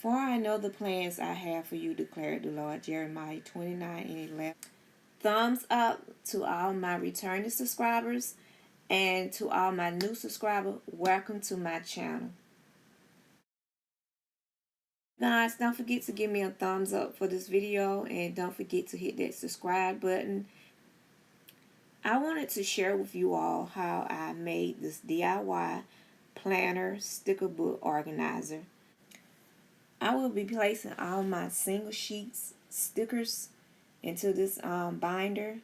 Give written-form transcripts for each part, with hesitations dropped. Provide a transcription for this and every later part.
For I know the plans I have for you, declared the Lord. Jeremiah 29:11. Thumbs up to all my returning subscribers, and to all my new subscribers, welcome to my channel. Guys, don't forget to give me a thumbs up for this video, and don't forget to hit that subscribe button. I wanted to share with you all how I made this DIY planner sticker book organizer. I will be placing all my single sheets stickers into this binder,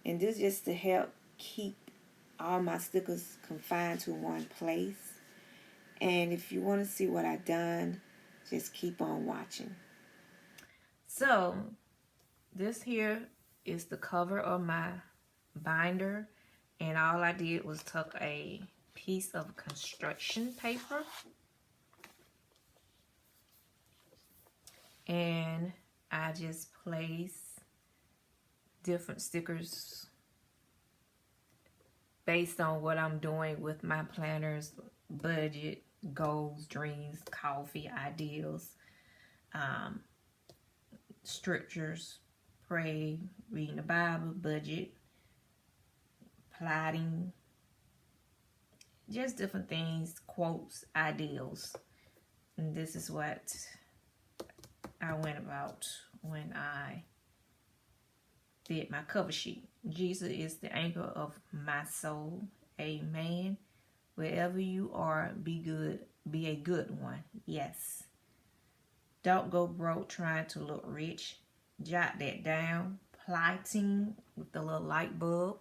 and this just to help keep all my stickers confined to one place. And if you want to see what I've done, just keep on watching. So this here is the cover of my binder, and all I did was tuck a piece of construction paper, and I just place different stickers based on what I'm doing with my planners, budget, goals, dreams, coffee, ideals, scriptures, pray, reading the Bible, budget, plotting, just different things, quotes, ideals. And this is what I went about when I did my cover sheet. Jesus is the anchor of my soul. Amen. Wherever you are, be good. Be a good one. Yes. Don't go broke trying to look rich. Jot that down. Plotting with the little light bulb.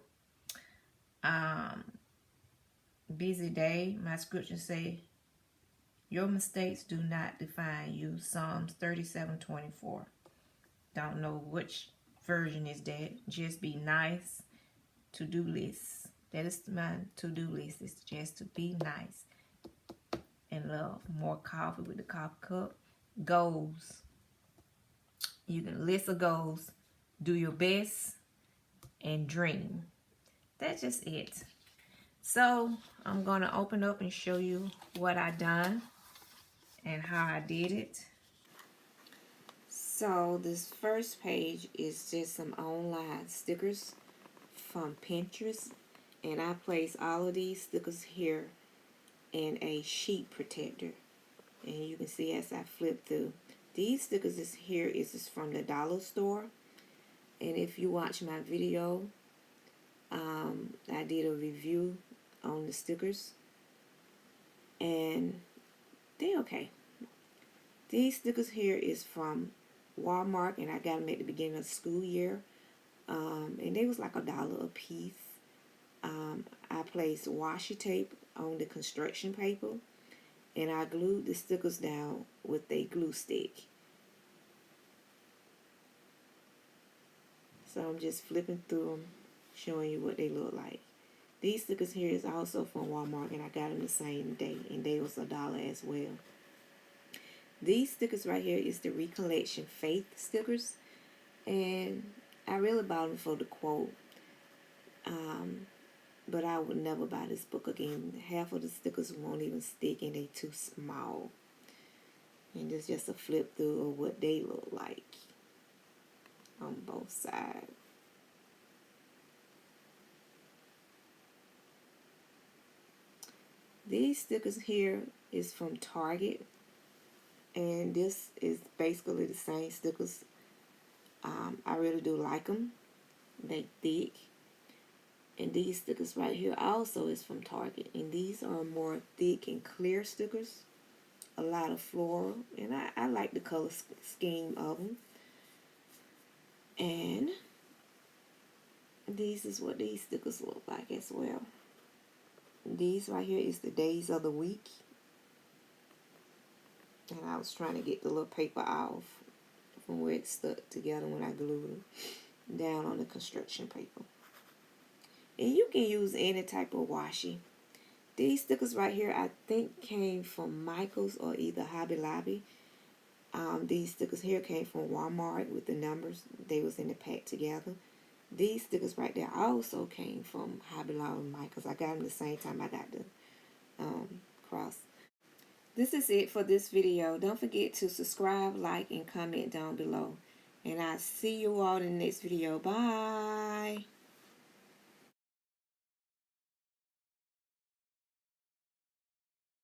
Busy day. My scriptures say, your mistakes do not define you. Psalms 37:24. Don't know which version is that. Just be nice. To-do list. That is my to-do list. It's just to be nice. And love more coffee with the coffee cup. Goals. You can list of goals. Do your best. And dream. That's just it. So I'm going to open up and show you what I done and how I did it. So this first page is just some online stickers from Pinterest, and I place all of these stickers here in a sheet protector, and you can see as I flip through, these stickers is from the dollar store. And if you watch my video, I did a review on the stickers, and they're okay. These stickers here is from Walmart, and I got them at the beginning of the school year, and they was like $1 a piece. I placed washi tape on the construction paper, and I glued the stickers down with a glue stick. So I'm just flipping through them, showing you what they look like. These stickers here is also from Walmart, and I got them the same day, and they was $1 as well. These stickers right here is the Recollection Faith stickers, and I really bought them for the quote. But I would never buy this book again. Half of the stickers won't even stick, and they too small. And it's just a flip through of what they look like on both sides. These stickers here is from Target, and this is basically the same stickers. I really do like them. They thick. And these stickers right here also is from Target, and these are more thick and clear stickers. A lot of floral, and I like the color scheme of them. And these is what these stickers look like as well. These right here is the days of the week, and I was trying to get the little paper off from where it stuck together when I glued it down on the construction paper. And you can use any type of washi. These stickers right here, I think came from Michael's or either Hobby Lobby. These stickers here came from Walmart with the numbers. They was in the pack together. These stickers right there also came from Hobby Lobby and Michael's. I got them the same time I got the cross. this is it for this video. Don't forget to subscribe, like, and comment down below. And I'll see you all in the next video. Bye.